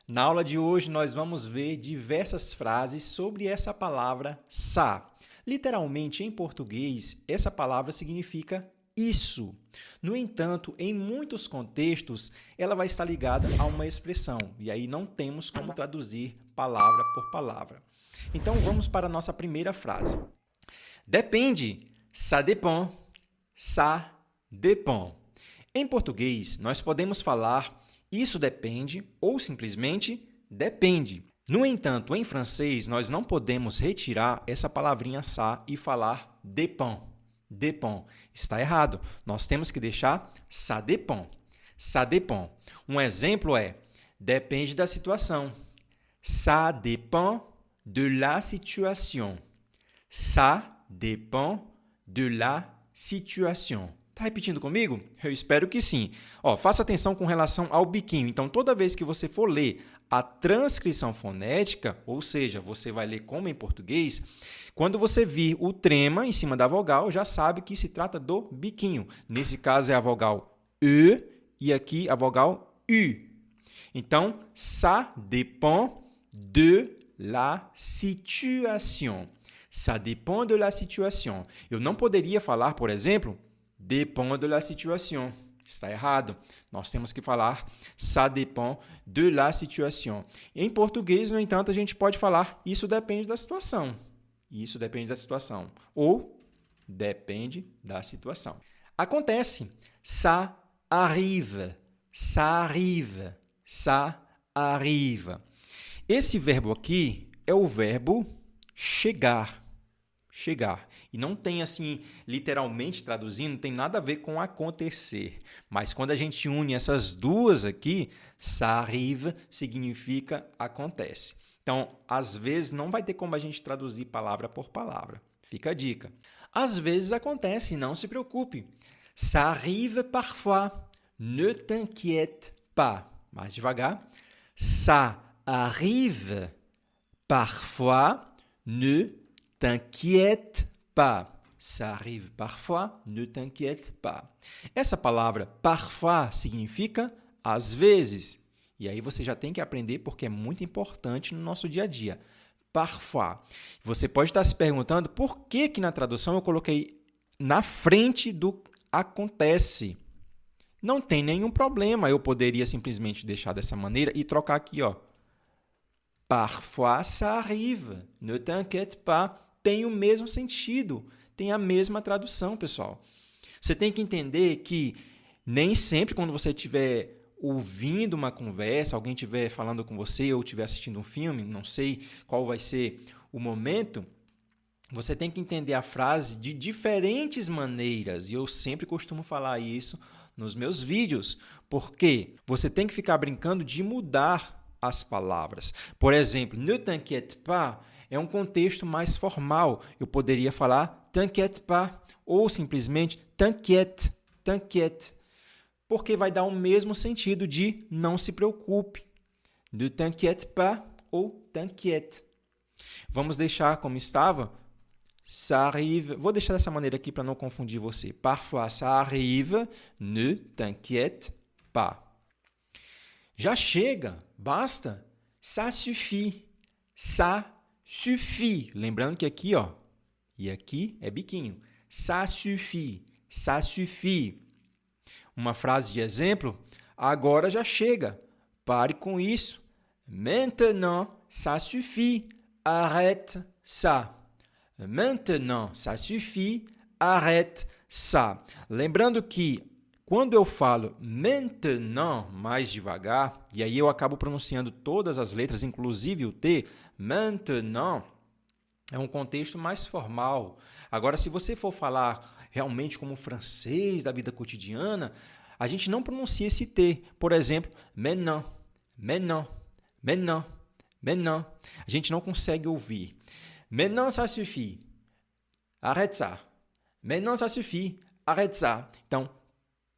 Na aula de hoje, nós vamos ver diversas frases sobre essa palavra ça. Literalmente, em português, essa palavra significa isso. No entanto, em muitos contextos, ela vai estar ligada a uma expressão, e aí não temos como traduzir palavra por palavra. Então, vamos para a nossa primeira frase. Depende, ça dépend, ça dépend. Em português, nós podemos falar isso depende ou simplesmente depende. No entanto, em francês, nós não podemos retirar essa palavrinha ça e falar dépend. Dépend. Está errado. Nós temos que deixar ça dépend. Ça dépend. Um exemplo é depende da situação. Ça dépend de la situation. Ça dépend de la situation. Está repetindo comigo? Eu espero que sim. Faça atenção com relação ao biquinho. Então, toda vez que você for ler a transcrição fonética, ou seja, você vai ler como em português, quando você vir o trema em cima da vogal, já sabe que se trata do biquinho. Nesse caso, é a vogal E e aqui a vogal U. Então, ça dépend de la situation. Ça dépend de la situation. Eu não poderia falar, por exemplo, dépend de la situation. Está errado. Nós temos que falar ça dépend de la situation. Em português, no entanto, a gente pode falar isso depende da situação. Isso depende da situação. Ou depende da situação. Acontece. Ça arrive. Ça arrive. Ça arrive. Esse verbo aqui é o verbo chegar. Chegar. E não tem, assim, literalmente traduzindo, não tem nada a ver com acontecer. Mas quando a gente une essas duas aqui, ça arrive significa acontece. Então, às vezes, não vai ter como a gente traduzir palavra por palavra. Fica a dica. Às vezes acontece, não se preocupe. Ça arrive parfois. Ne t'inquiète pas. Mais devagar. Ça arrive parfois. Ne t'inquiète pas. Ça arrive parfois, ne t'inquiète pas. Essa palavra parfois significa às vezes. E aí você já tem que aprender porque é muito importante no nosso dia a dia. Parfois. Você pode estar se perguntando por que na tradução eu coloquei na frente do acontece. Não tem nenhum problema. Eu poderia simplesmente deixar dessa maneira e trocar aqui, ó. Parfois ça arrive, ne t'inquiète pas. Tem o mesmo sentido, tem a mesma tradução, pessoal. Você tem que entender que nem sempre quando você estiver ouvindo uma conversa, alguém estiver falando com você ou estiver assistindo um filme, não sei qual vai ser o momento, você tem que entender a frase de diferentes maneiras. E eu sempre costumo falar isso nos meus vídeos, porque você tem que ficar brincando de mudar as palavras. Por exemplo, ne t'inquiète pas é um contexto mais formal. Eu poderia falar t'inquiète pas ou simplesmente t'inquiète, t'inquiète, porque vai dar o mesmo sentido de não se preocupe. Ne t'inquiète pas ou t'inquiète. Vamos deixar como estava. Ça arrive. Vou deixar dessa maneira aqui para não confundir você. Parfois ça arrive, ne t'inquiète pas. Já chega, basta. Ça suffit. Ça suffit. Lembrando que aqui, ó, e aqui é biquinho. Ça suffit. Ça suffit. Uma frase de exemplo. Agora já chega. Pare com isso. Maintenant, ça suffit. Arrête ça. Maintenant, ça suffit. Arrête ça. Lembrando que quando eu falo maintenant mais devagar, e aí eu acabo pronunciando todas as letras, inclusive o T, maintenant, é um contexto mais formal. Agora, se você for falar realmente como francês da vida cotidiana, a gente não pronuncia esse T. Por exemplo, maintenant, maintenant, maintenant, maintenant. A gente não consegue ouvir. Maintenant, ça suffit. Arrête ça. Maintenant, ça suffit. Arrête ça. Então,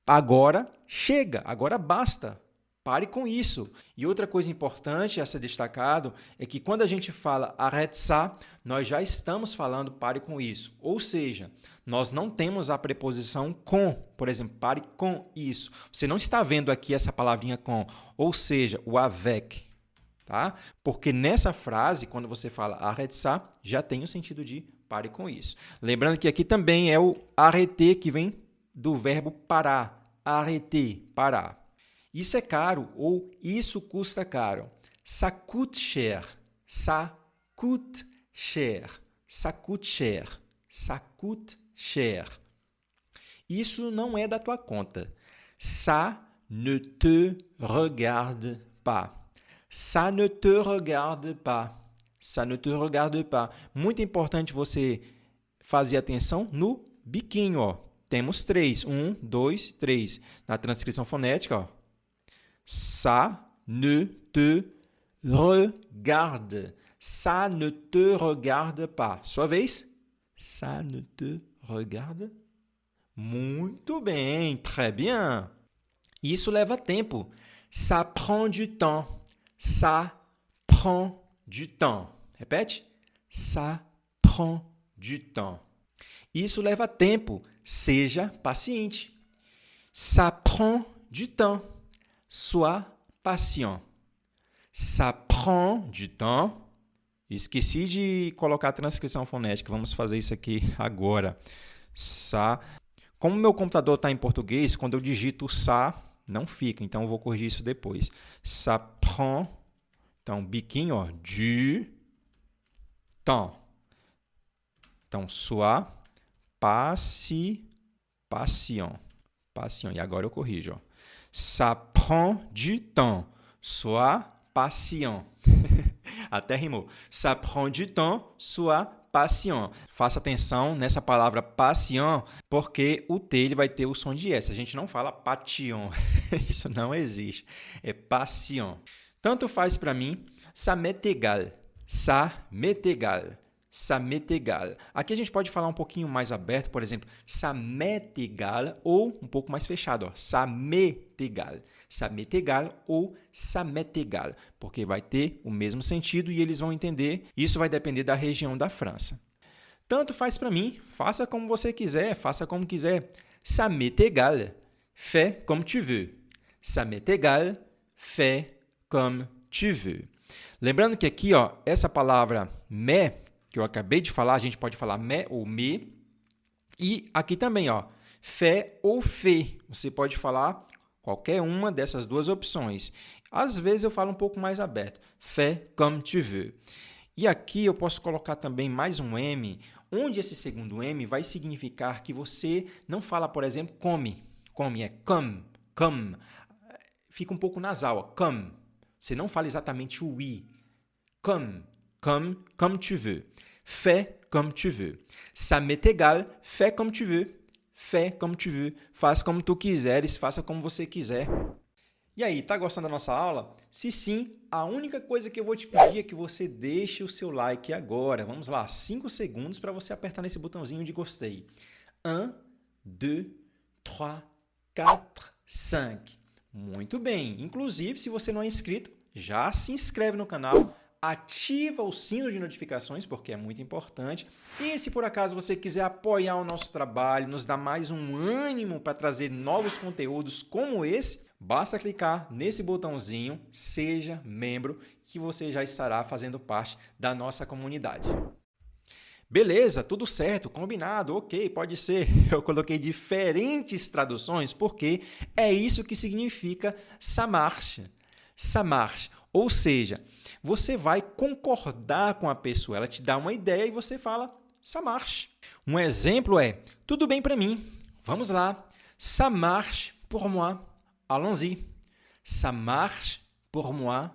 agora chega, agora basta. Pare com isso. E outra coisa importante a ser destacado é que quando a gente fala arrête ça, nós já estamos falando pare com isso. Ou seja, nós não temos a preposição com. Por exemplo, pare com isso. Você não está vendo aqui essa palavrinha com. Ou seja, o avec. tá? Porque nessa frase, quando você fala arrête ça, já tem o sentido de pare com isso. Lembrando que aqui também é o arrêter que vem do verbo parar. Arrêter, parar. Isso é caro ou isso custa caro. Ça coûte cher. Ça coûte cher. Ça coûte cher. Ça coûte cher. Isso não é da tua conta. Ça ne te regarde pas. Ça ne te regarde pas. Ça ne te regarde pas. Muito importante você fazer atenção no biquinho, ó. Temos 3. 1, 2, 3. Na transcrição fonética, ó. Ça ne te regarde. Ça ne te regarde pas. Sua vez. Ça ne te regarde. Muito bem, très bien. Isso leva tempo. Ça prend du temps. Ça prend du temps. Repete. Ça prend du temps. Isso leva tempo. Seja paciente. Ça prend du temps. Sois patient. Ça prend du temps. Esqueci de colocar a transcrição fonética. Vamos fazer isso aqui agora. Ça. Como meu computador está em português, quando eu digito ça, não fica. Então, eu vou corrigir isso depois. Ça prend. Então, biquinho, ó, du temps. Então, sois patient. Patient. E agora eu corrijo, ó. Ça prend du temps. Sois patient. Até rimou. Ça prend du temps. Sois patient. Faça atenção nessa palavra patient, porque o T ele vai ter o som de S. A gente não fala patient. Isso não existe. É patient. Tanto faz para mim. Ça m'est égal. Ça m'est égal. Ça m'est égal. Aqui a gente pode falar um pouquinho mais aberto, por exemplo, ça m'est égal, ou um pouco mais fechado, ó, ça m'est égal. Ça m'est égal ou ça m'est égal, porque vai ter o mesmo sentido e eles vão entender. Isso vai depender da região da França. Tanto faz para mim, faça como você quiser, faça como quiser. Ça m'est égal, fais comme tu veux. Ça m'est égal, fais comme tu veux. Lembrando que aqui, ó, essa palavra mais, que eu acabei de falar, a gente pode falar mais ou me. E aqui também, ó, fais ou fait. Você pode falar qualquer uma dessas duas opções. Às vezes eu falo um pouco mais aberto. Fais comme tu veux. E aqui eu posso colocar também mais um M, onde esse segundo M vai significar que você não fala, por exemplo, come. Come é comme, comme. Fica um pouco nasal, ó, comme. Você não fala exatamente o I. Comme, comme tu veux. Fais comme tu veux. Ça m'est égal, fais comme tu veux. Fais comme tu veux. Faz como tu quiseres, faça como você quiser. E aí, tá gostando da nossa aula? Se sim, a única coisa que eu vou te pedir é que você deixe o seu like agora. Vamos lá, 5 segundos para você apertar nesse botãozinho de gostei. 1, 2, 3, 4, 5. Muito bem. Inclusive, se você não é inscrito, já se inscreve no canal, ativa o sino de notificações, porque é muito importante. E se por acaso você quiser apoiar o nosso trabalho, nos dar mais um ânimo para trazer novos conteúdos como esse, basta clicar nesse botãozinho, seja membro, que você já estará fazendo parte da nossa comunidade. Beleza, tudo certo, combinado, ok, pode ser. Eu coloquei diferentes traduções porque é isso que significa ça marche. Ça marche. Ou seja, você vai concordar com a pessoa, ela te dá uma ideia e você fala ça marche. Um exemplo é, tudo bem para mim, vamos lá. Ça marche pour moi, allons-y. Ça marche pour moi,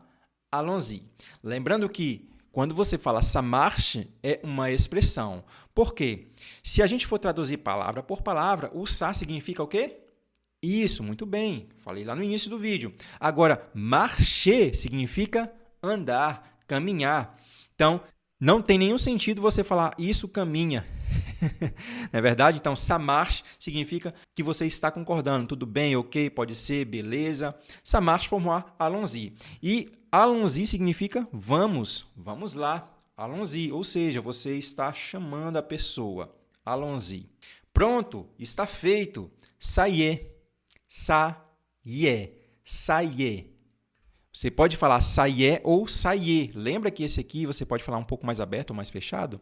allons-y. Lembrando que quando você fala ça marche, é uma expressão. Por quê? Se a gente for traduzir palavra por palavra, o ça significa o quê? Isso, muito bem. Falei lá no início do vídeo. Agora, marcher significa andar, caminhar. Então, não tem nenhum sentido você falar isso caminha. Não é verdade? Então, ça marche significa que você está concordando. Tudo bem, ok, pode ser, beleza. Ça marche pour moi, allons-y. E allons-y significa vamos, vamos lá, allons-y. Ou seja, você está chamando a pessoa. Allons-y. Pronto, está feito. Ça y est. Ça y est. Ça y est. Você pode falar ça y est ou ça y est. Lembra que esse aqui você pode falar um pouco mais aberto ou mais fechado?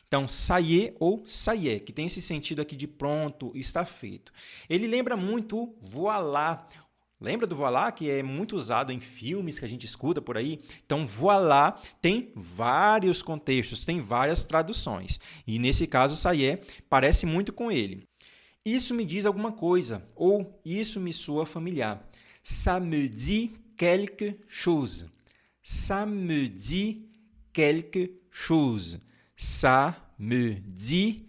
Então, ça y est ou ça y est, que tem esse sentido aqui de pronto, está feito. Ele lembra muito o voilà. Lembra do voilà, que é muito usado em filmes que a gente escuta por aí? Então, voilà tem vários contextos, tem várias traduções. E, nesse caso, ça y est parece muito com ele. Isso me diz alguma coisa, ou isso me soa familiar. Ça me dit quelque chose. Ça me dit quelque chose. Ça me dit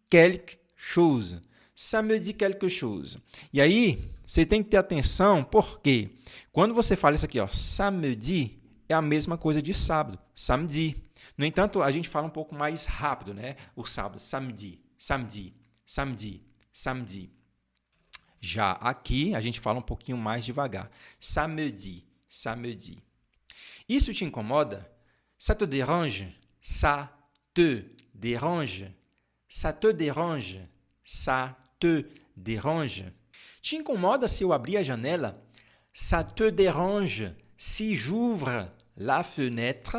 quelque chose. Ça me dit quelque chose. E aí, você tem que ter atenção, porque quando você fala isso aqui, ó, samedi, é a mesma coisa de sábado, samedi. No entanto, a gente fala um pouco mais rápido, né? O sábado, samedi, samedi, samedi, samedi. Já aqui, a gente fala um pouquinho mais devagar. Samedi, samedi. Isso te incomoda? Ça te dérange? Ça te dérange? Ça te dérange? Ça te dérange? Te incomoda se eu abrir a janela? Ça te dérange si j'ouvre la fenêtre?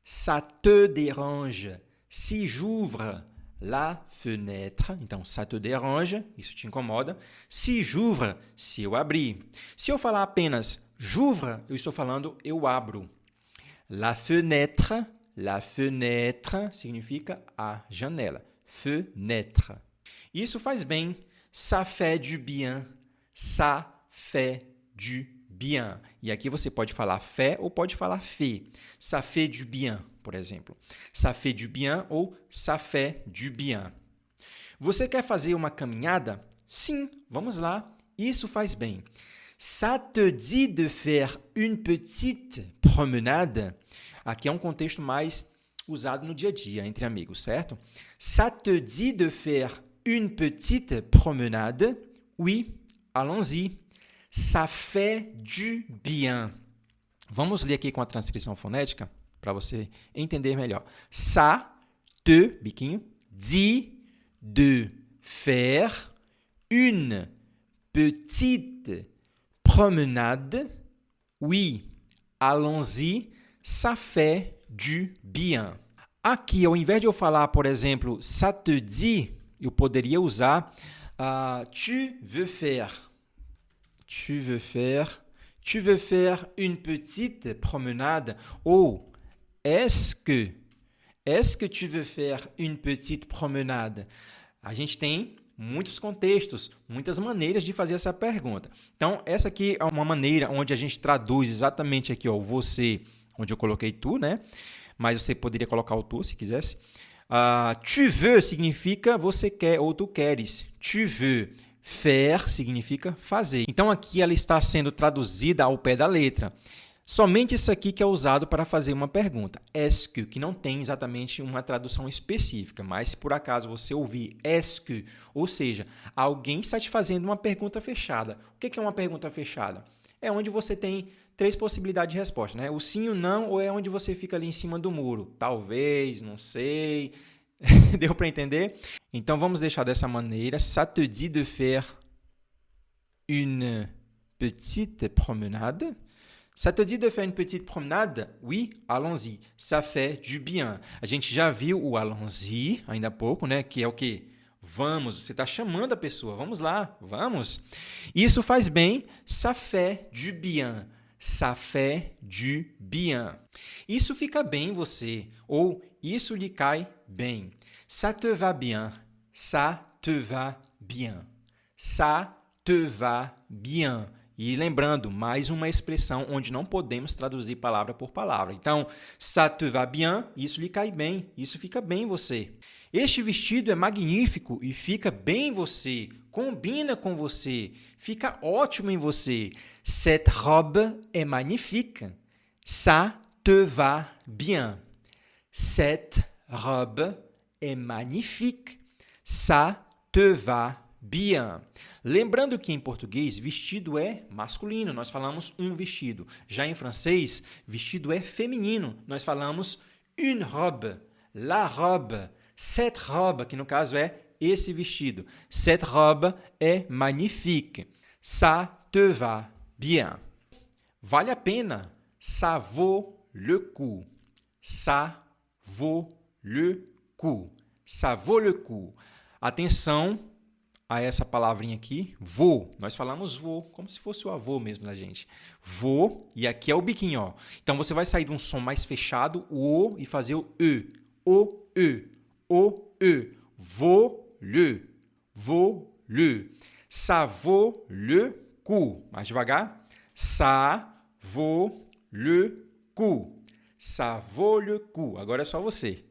Ça te dérange si j'ouvre la fenêtre? Então, ça te dérange, isso te incomoda. Si j'ouvre, se eu abrir. Se eu falar apenas j'ouvre, eu estou falando eu abro. La fenêtre significa a janela. Fenêtre. Isso faz bem. Ça fait du bien. Ça fait du bien. E aqui você pode falar fait ou pode falar fait. Ça fait du bien, por exemplo. Ça fait du bien ou ça fait du bien. Você quer fazer uma caminhada? Sim, vamos lá. Isso faz bem. Ça te dit de faire une petite promenade? Aqui é um contexto mais usado no dia a dia, entre amigos, certo? Ça te dit de faire une petite promenade? Oui, allons-y. Ça fait du bien. Vamos ler aqui com a transcrição fonética para você entender melhor. Ça te, biquinho, dit de faire une petite promenade? Oui, allons-y. Ça fait du bien. Aqui, ao invés de eu falar, por exemplo, ça te dit, eu poderia usar tu veux faire une petite promenade ou est-ce que tu veux faire une petite promenade? A gente tem muitos contextos, muitas maneiras de fazer essa pergunta. Então, essa aqui é uma maneira onde a gente traduz exatamente aqui, ó, você, onde eu coloquei tu, né? Mas você poderia colocar o tu se quisesse. Tu veux significa você quer ou tu queres. Tu veux. Faire significa fazer. Então, aqui ela está sendo traduzida ao pé da letra. Somente isso aqui que é usado para fazer uma pergunta. Est-ce que não tem exatamente uma tradução específica, mas se por acaso você ouvir est-ce que, ou seja, alguém está te fazendo uma pergunta fechada. O que é uma pergunta fechada? É onde você tem 3 possibilidades de resposta, né? O sim, o não, ou é onde você fica ali em cima do muro. Talvez, não sei. Deu para entender? Então, vamos deixar dessa maneira. Ça te dit de faire une petite promenade? Ça te dit de faire une petite promenade? Oui, allons-y. Ça fait du bien. A gente já viu o allons-y ainda há pouco, né? Que é o quê? Vamos, você está chamando a pessoa. Vamos lá, vamos. Isso faz bem. Ça fait du bien. Ça fait du bien. Isso fica bem em você. Ou isso lhe cai bem. Ça te va bien. Ça te va bien. Ça te va bien. E lembrando, mais uma expressão onde não podemos traduzir palavra por palavra. Então, ça te va bien, isso lhe cai bem, isso fica bem em você. Este vestido é magnífico e fica bem em você, combina com você, fica ótimo em você. Cette robe est magnifique. Ça te va bien. Cette robe est magnifique. Ça te va bien. Lembrando que em português, vestido é masculino, nós falamos um vestido. Já em francês, vestido é feminino, nós falamos une robe, la robe, cette robe, que no caso é esse vestido. Cette robe est magnifique. Ça te va bien. Vale a pena. Ça vaut le coup. Ça vaut le coup. Ça vaut le coup. Atenção a essa palavrinha aqui, vou. Nós falamos vou, como se fosse o avô mesmo da gente. Vou, e aqui é o biquinho, ó. Então, você vai sair de um som mais fechado, o O, e fazer o E. O E. O E. Vaut le. Vaut le. Ça vaut le coup. Mais devagar. Ça vaut le coup. Ça vaut le coup. Agora é só você.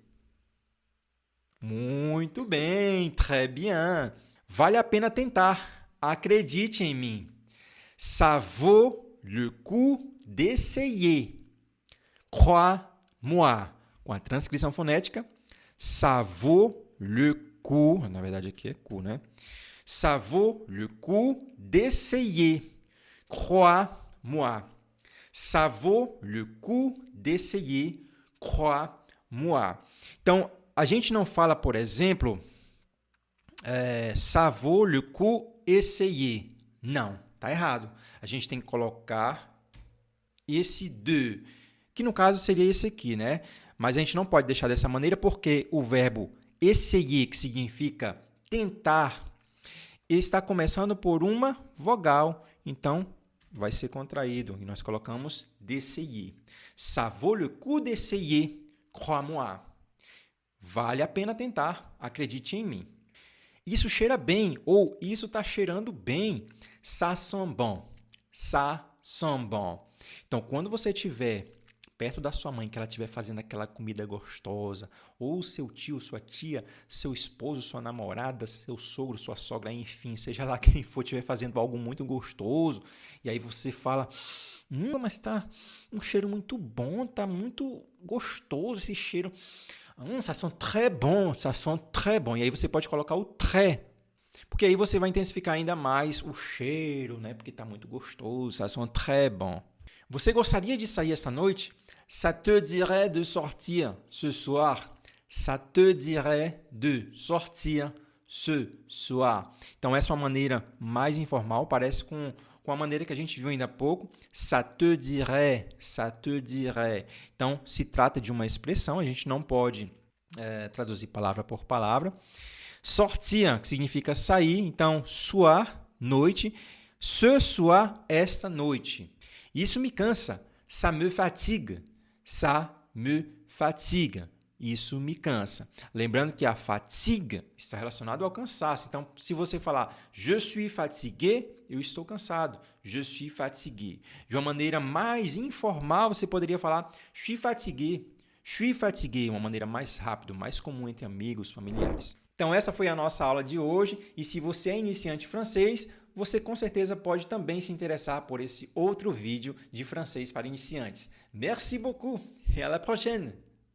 Muito bem, très bien. Vale a pena tentar. Acredite em mim. Ça vaut le coup d'essayer. Crois-moi. Com a transcrição fonética, ça vaut le coup. Na verdade, aqui é coup, né? Ça vaut le coup d'essayer. Crois-moi. Ça vaut le coup d'essayer. Crois-moi. Então, a gente não fala, por exemplo, ça vaut le coup essayer. Não, tá errado. A gente tem que colocar esse de, que no caso seria esse aqui, né? Mas a gente não pode deixar dessa maneira porque o verbo essayer, que significa tentar, está começando por uma vogal. Então, vai ser contraído. E nós colocamos d'essayer. Ça vaut le coup d'essayer. Crois-moi. Vale a pena tentar. Acredite em mim. Isso cheira bem ou isso está cheirando bem. Ça sent bon. Ça sent bon. Então, quando você estiver perto da sua mãe, que ela estiver fazendo aquela comida gostosa, ou seu tio, sua tia, seu esposo, sua namorada, seu sogro, sua sogra, enfim, seja lá quem for, estiver fazendo algo muito gostoso, e aí você fala, mas tá um cheiro muito bom, tá muito gostoso esse cheiro. Ça sent très bon, ça sent très bon. E aí você pode colocar o très, porque aí você vai intensificar ainda mais o cheiro, né? Porque tá muito gostoso, ça sent très bon. Você gostaria de sair esta noite? Ça te dirait de sortir ce soir. Ça te dirait de sortir ce soir. Então, essa é uma maneira mais informal, parece com a maneira que a gente viu ainda há pouco. Ça te dirait, ça te dirait. Então, se trata de uma expressão, a gente não pode traduzir palavra por palavra. Sortir, que significa sair. Então, soir, noite. Ce soir, esta noite. Isso me cansa. Ça me fatigue. Ça me fatigue. Isso me cansa. Lembrando que a fatigue está relacionado ao cansaço. Então, se você falar je suis fatigué, eu estou cansado. Je suis fatigué. De uma maneira mais informal, você poderia falar je suis fatigué. Je suis fatigué. Uma maneira mais rápida, mais comum entre amigos, familiares. Então, essa foi a nossa aula de hoje. E se você é iniciante francês, você com certeza pode também se interessar por esse outro vídeo de francês para iniciantes. Merci beaucoup et à la prochaine!